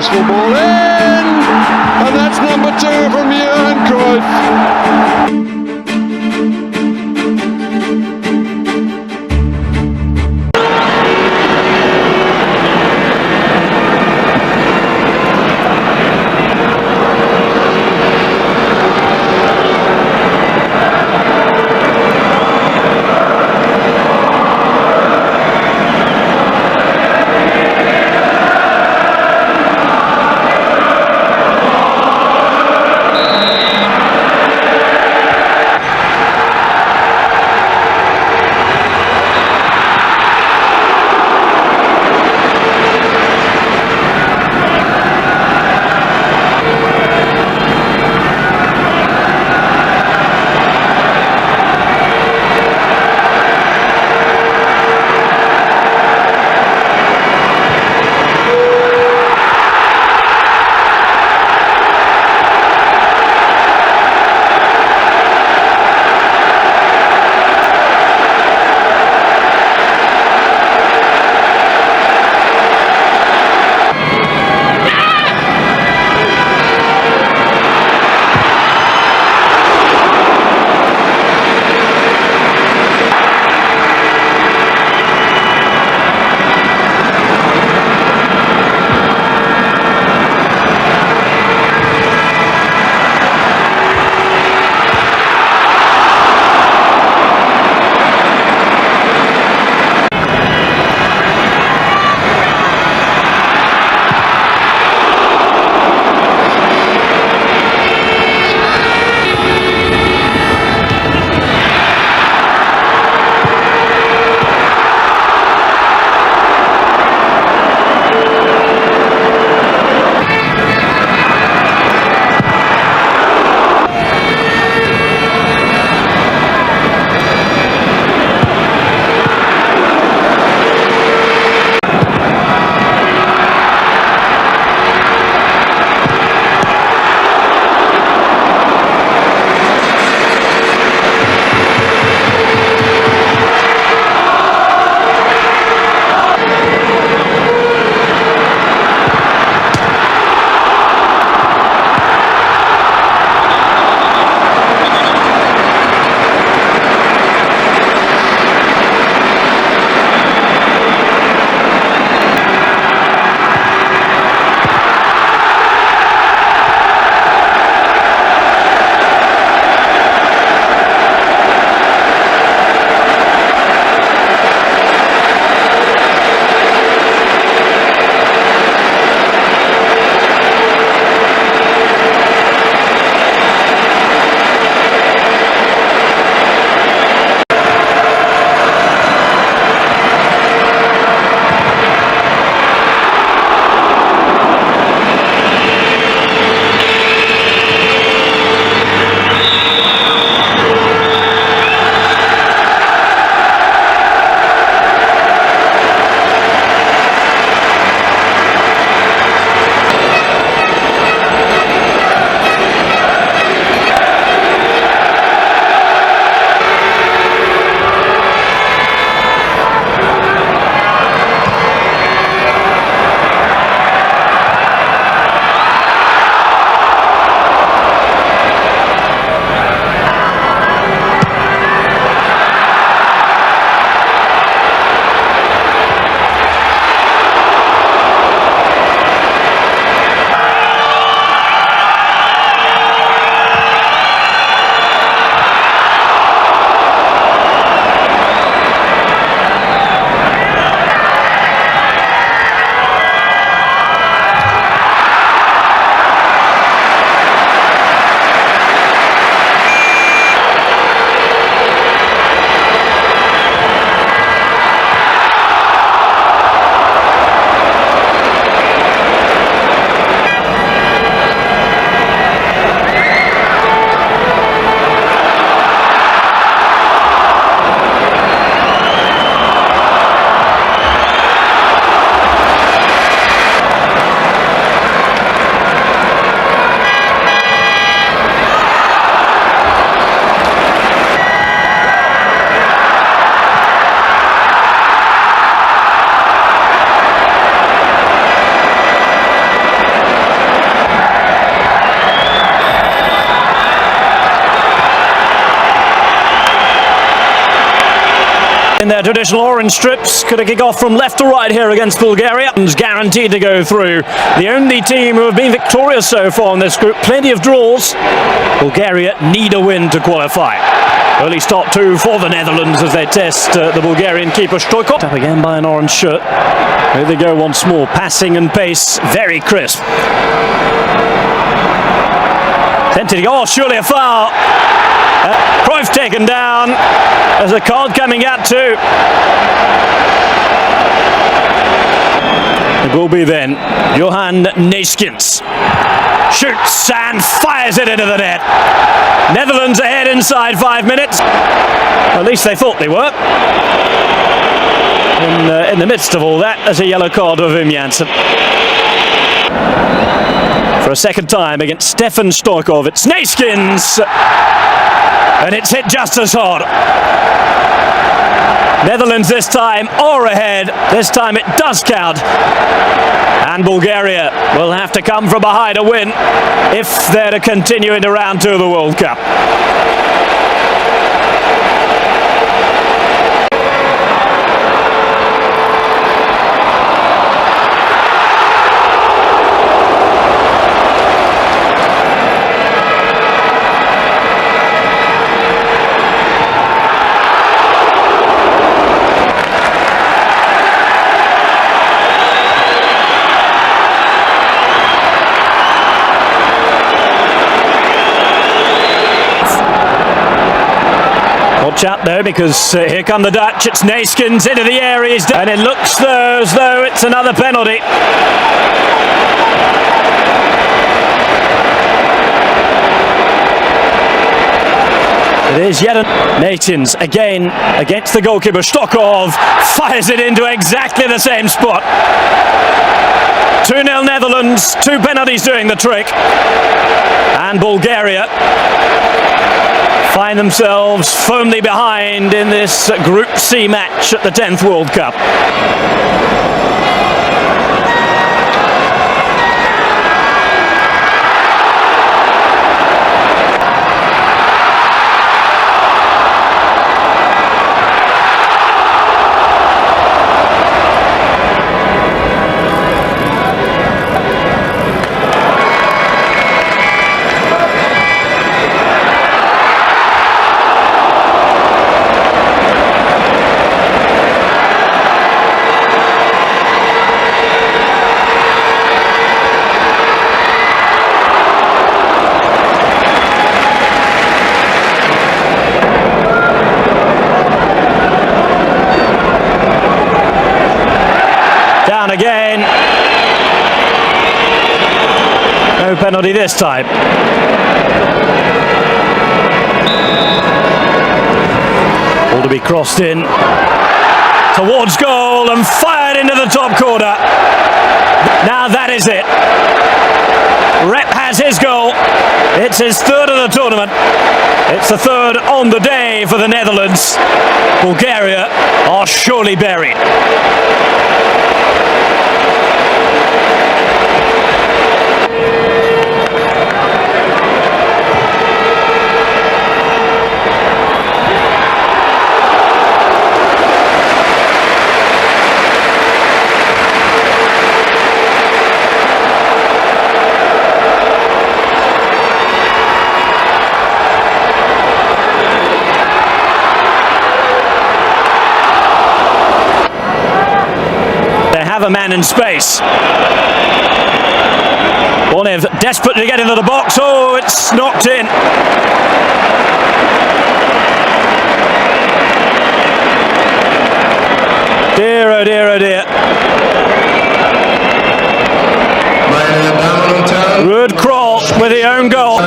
graceful ball in, and that's number 2 from Johan Cruyff. their traditional orange strips. Could a kick off from left to right here against Bulgaria. Guaranteed to go through. The only team who have been victorious so far in this group. Plenty of draws. Bulgaria need a win to qualify. Early start too for the Netherlands as they test the Bulgarian keeper Stoikov. Up again by an orange shirt. Here they go once more. Passing and pace. Very crisp. Henti. Oh, surely a foul. Cruyff taken down. There's a card coming out too. It will be then Johan Neeskens. Shoots and fires it into the net. Netherlands ahead inside 5 minutes. At least they thought they were. In the midst of all that, there's a yellow card of Wim Jansen. For a second time against Stefan Stoikov, it's Neeskens. And it's hit just as hard. Netherlands this time are ahead. This time it does count. And Bulgaria will have to come from behind to win if they're to continue into round 2 of the World Cup. Watch out though, because here come the Dutch. It's Neeskens into the area, and it looks as though it's another penalty. It is yet Neeskens again against the goalkeeper. Stoikov fires it into exactly the same spot. 2-0 Netherlands, 2 penalties doing the trick. And Bulgaria find themselves firmly behind in this Group C match at the 10th World Cup. Down again. No penalty this time. All to be crossed in towards goal and fired into the top corner. Now that is it. Rep has his goal. It's his 3rd of the tournament. It's the 3rd on the day for the Netherlands. Bulgaria are surely buried. A man in space. Bornev desperate to get into the box. Oh, it's knocked in. Dear, oh dear, oh dear. Ruud Krol with the own goal.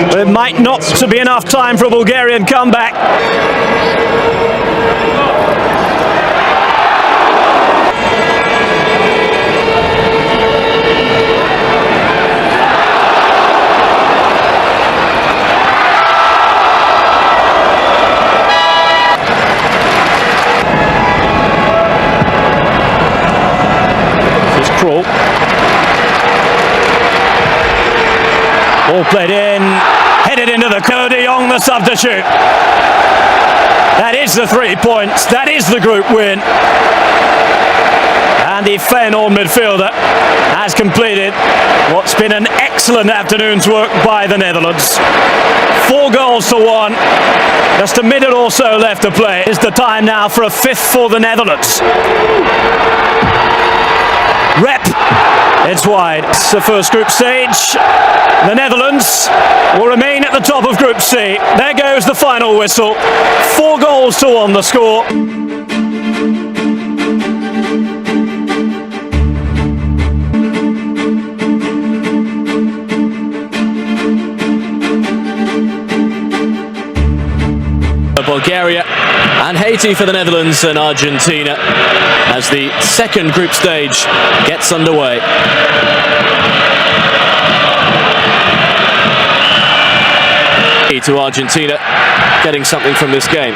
But it might not be enough time for a Bulgarian comeback. Ball played in, headed into the De Jong, the substitute. That is the 3 points. That is the group win. And the Feyenoord midfielder has completed what's been an excellent afternoon's work by the Netherlands. 4 goals to 1. Just a minute or so left to play. Is the time now for a 5th for the Netherlands. Rep. It's wide. It's the first group stage. The Netherlands will remain at the top of Group C. There goes the final whistle. 4 goals to 1 the score. Bulgaria and Haiti for the Netherlands and Argentina as the second group stage gets underway. To Argentina getting something from this game.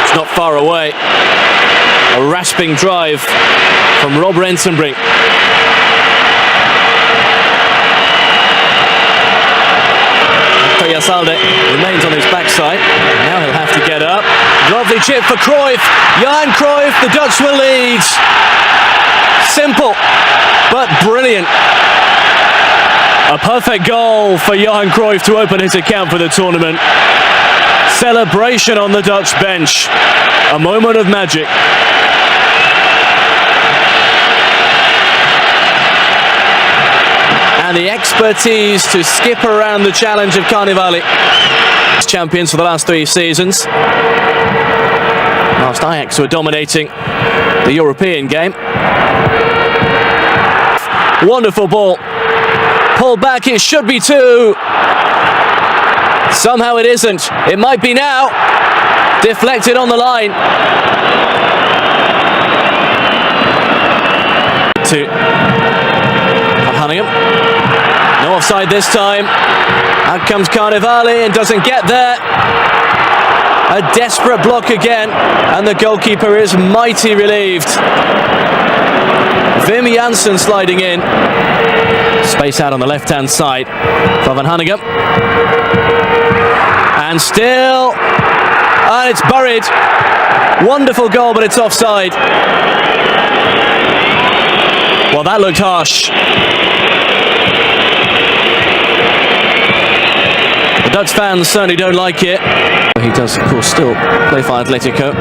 It's not far away. A rasping drive from Rob Rensenbrink. Yasalde remains on his backside. Now he'll have to get up. Lovely chip for Cruyff. Johan Cruyff, the Dutch will lead. Simple, but brilliant. A perfect goal for Johan Cruyff to open his account for the tournament. Celebration on the Dutch bench. A moment of magic. And the expertise to skip around the challenge of Carnevali. Champions for the last 3 seasons. Whilst Ajax were dominating the European game. Wonderful ball. Pulled back, it should be 2. Somehow it isn't. It might be now. Deflected on the line. To Van Hanegem. No offside this time. Out comes Carnevali and doesn't get there. A desperate block again, and the goalkeeper is mighty relieved. Wim Jansen sliding in. Space out on the left-hand side for Van Hanegem. And still, and it's buried. Wonderful goal, but it's offside. Well, that looked harsh. The Dutch fans certainly don't like it. He does, of course, still play for Atletico.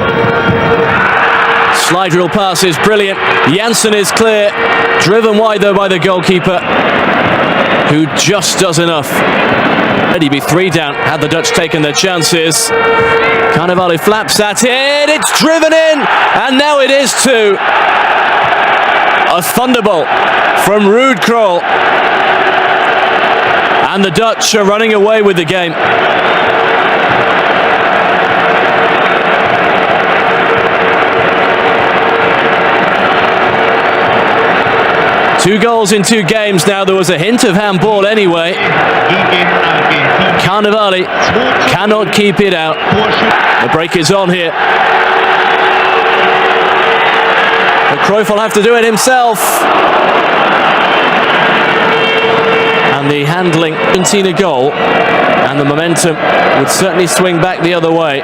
Slide rule pass is brilliant. Jansen is clear. Driven wide, though, by the goalkeeper, who just does enough. Ready to be 3 down had the Dutch taken their chances. Carnevali flaps at it. It's driven in, and now it is 2. A thunderbolt from Ruud Krol. And the Dutch are running away with the game. Two goals in 2 games now. There was a hint of handball anyway. Carnevali cannot keep it out. The break is on here. But Cruyff will have to do it himself. And the handling, Argentina goal, and the momentum would certainly swing back the other way.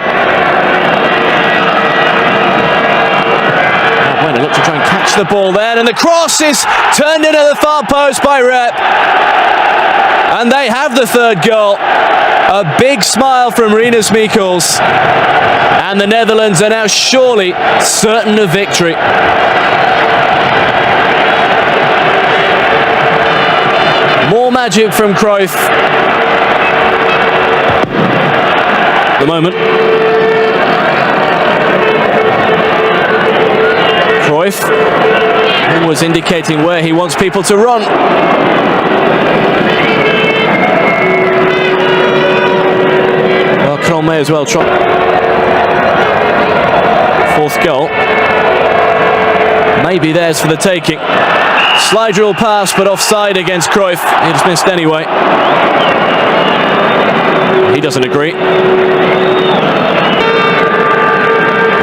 They look to try and catch the ball then, and the cross is turned into the far post by Rep. And they have the 3rd goal. A big smile from Rinus Michels. And the Netherlands are now surely certain of victory. More magic from Cruyff. The moment. Cruyff was indicating where he wants people to run. Well, Krol may as well try. 4th goal. Maybe theirs for the taking. Slide rule pass, but offside against Cruyff. He just missed anyway. He doesn't agree. And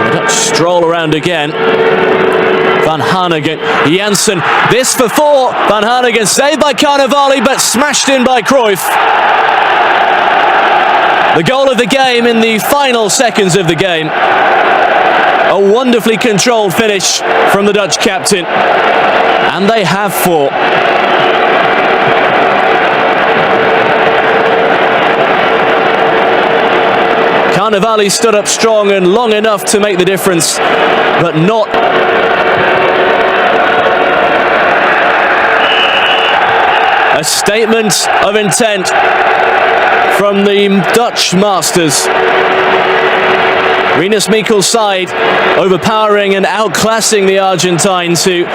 the Dutch stroll around again. Van Van Hanegem. Janssen, this for four. Van Hanegem saved by Carnevali, but smashed in by Cruyff. The goal of the game in the final seconds of the game. A wonderfully controlled finish from the Dutch captain. And they have four. Carnevali stood up strong and long enough to make the difference, but not. A statement of intent from the Dutch masters. Rinus Mikel's side overpowering and outclassing the Argentines, who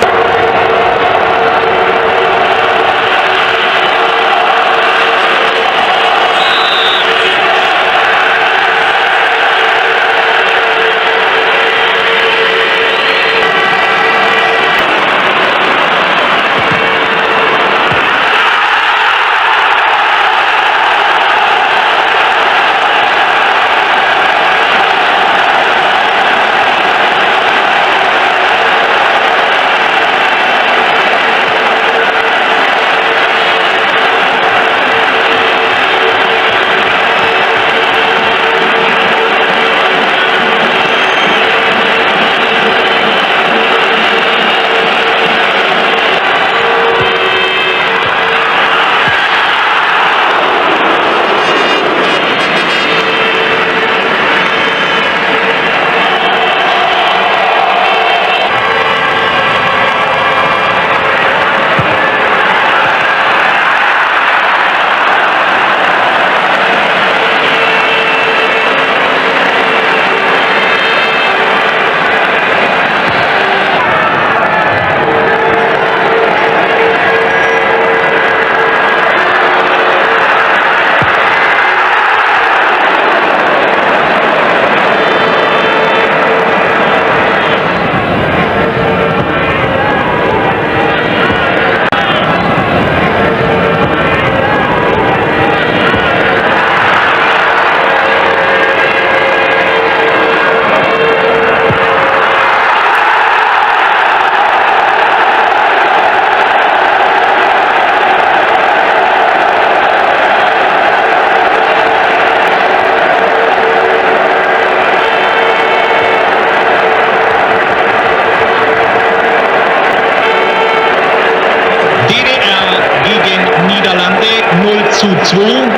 gegen Niederlande 0:2.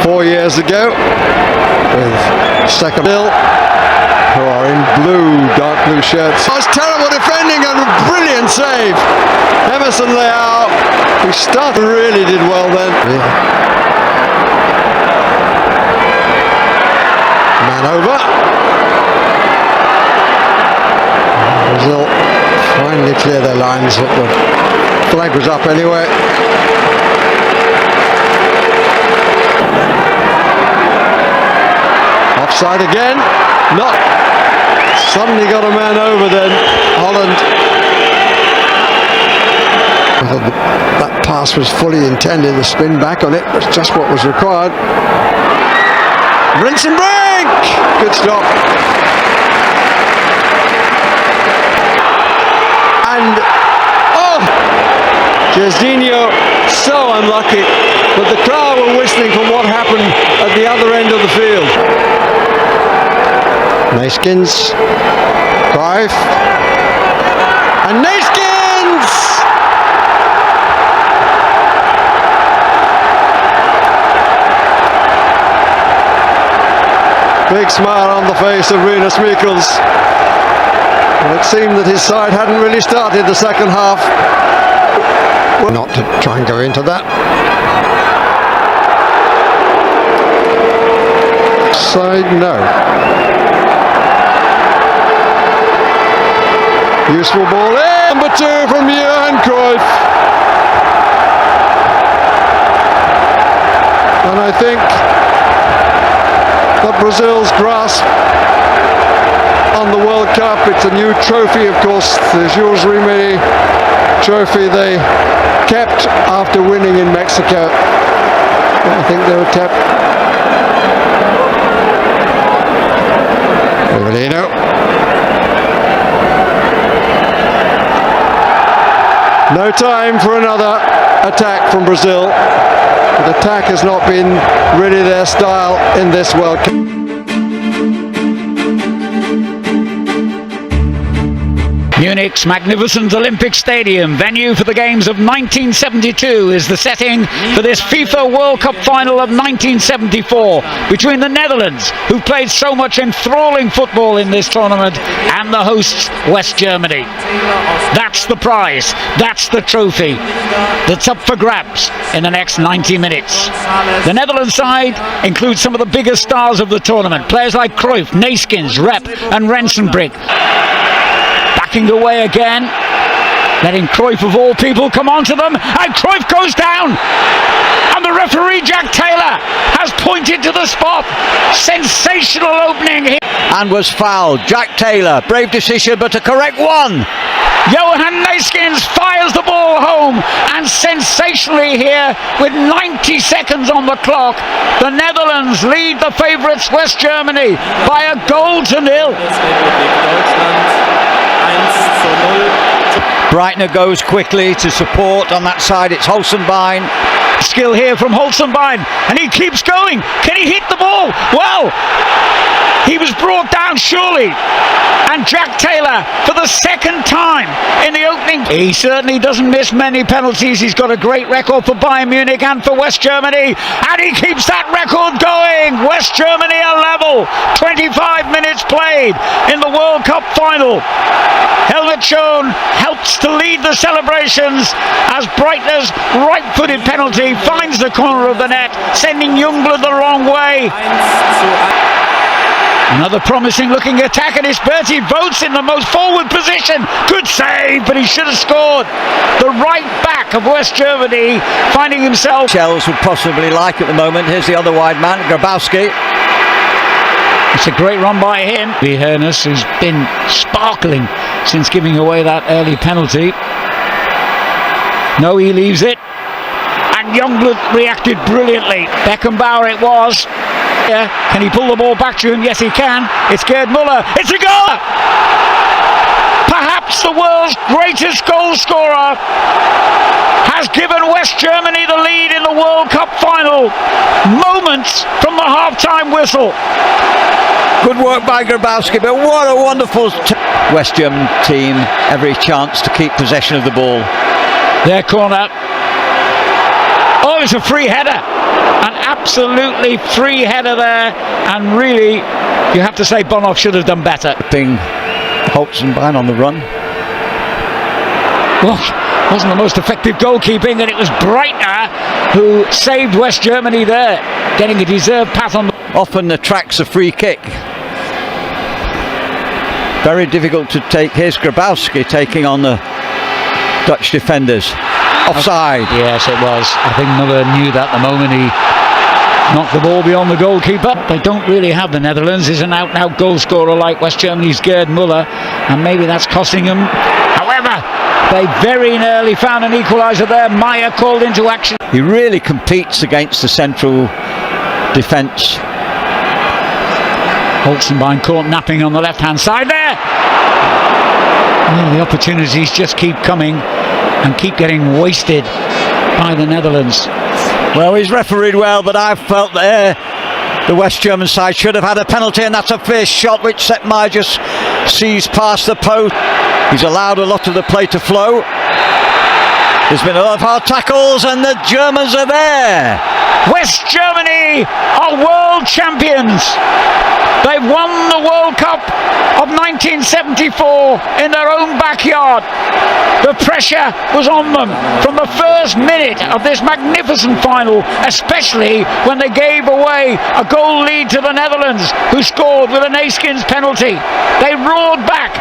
Four years ago, with second Bill, who are in blue, dark blue shirts. That was terrible defending and a brilliant save. Emerson Leao, who started really did well then. Man over. Brazil finally clear their lines, but the flag was up anyway. Offside again, not suddenly got a man over then, Holland. That pass was fully intended, the spin back on it was just what was required. Rinse and break! Good stop. And, oh! Jorginho, so unlucky, but the crowd were whistling from what happened at the other end of the field. Neeskens, Cruyff, and Neeskens! Big smile on the face of Rinus Michels. It seemed that his side hadn't really started the second half. Not to try and go into that. Side, no. Useful ball in. Number 2 from Johan Cruyff. And I think that Brazil's grasp on the World Cup. It's a new trophy, of course, the Jules Rimet trophy they kept after winning in Mexico. I think they were kept. Rivellino. No time for another attack from Brazil. The attack has not been really their style in this World Cup. Munich's magnificent Olympic Stadium, venue for the Games of 1972, is the setting for this FIFA World Cup final of 1974 between the Netherlands, who played so much enthralling football in this tournament, and the hosts, West Germany. That's the prize, that's the trophy that's up for grabs in the next 90 minutes. The Netherlands side includes some of the biggest stars of the tournament, players like Cruyff, Neeskens, Rep and Rensenbrink. Backing away again, letting Cruyff of all people come onto them, and Cruyff goes down, and the referee Jack Taylor has pointed to the spot. Sensational opening here. And was fouled. Jack Taylor, brave decision but a correct one. Johan Neeskens fires the ball home, and sensationally here, with 90 seconds on the clock, the Netherlands lead the favourites West Germany by a goal to nil. Breitner goes quickly to support on that side. It's Holzenbein. Skill here from Holzenbein, and he keeps going. Can he hit the ball? Well, he was brought down surely, and Jack Taylor for the second time in the opening. He certainly doesn't miss many penalties. He's got a great record for Bayern Munich and for West Germany, and he keeps that record going. West Germany are level. 25 minutes played in the World Cup final. Helmut Schoen helps to lead the celebrations as Breitner's right-footed penalty finds the corner of the net, sending Youngblood the wrong way. Another promising looking attack, and it's Bertie Voets in the most forward position. Good save, but he should have scored. The right back of West Germany finding himself. Shells would possibly like at the moment. Here's the other wide man, Grabowski. It's a great run by him. Hernus, who's been sparkling since giving away that early penalty. No, he leaves it. And Youngblood reacted brilliantly. Beckenbauer it was. Can he pull the ball back to him? Yes, he can. It's Gerd Müller. It's a goal! Perhaps the world's greatest goal scorer has given West Germany the lead in the World Cup final. Moments from the half-time whistle. Good work by Grabowski, but what a wonderful West German team. Every chance to keep possession of the ball. Their corner. Oh, it's a free header. An absolutely free header there, and really, you have to say Bonhoff should have done better. Holzenbein on the run. Well, wasn't the most effective goalkeeping, and it was Breitner who saved West Germany there, getting a deserved pat on the... Often attracts a free kick. Very difficult to take. Here's Grabowski taking on the Dutch defenders. Offside. Yes, it was. I think Müller knew that the moment he knocked the ball beyond the goalkeeper. They don't really have the Netherlands. Is an out-and-out goal scorer like West Germany's Gerd Müller, and maybe that's costing them. However, they very nearly found an equaliser there. Meyer called into action. He really competes against the central defence. Holzenbein caught napping on the left-hand side there. Well, the opportunities just keep coming and keep getting wasted by the Netherlands. Well, he's refereed well, but I felt there the West German side should have had a penalty, and that's a fierce shot which Sepp Maier just sees past the post. He's allowed a lot of the play to flow. There's been a lot of hard tackles, and the Germans are there. West Germany are world champions. They've won the World Cup of 1974 in their own backyard. The pressure was on them from the first minute of this magnificent final, especially when they gave away a goal lead to the Netherlands, who scored with a Neeskens penalty. They roared back.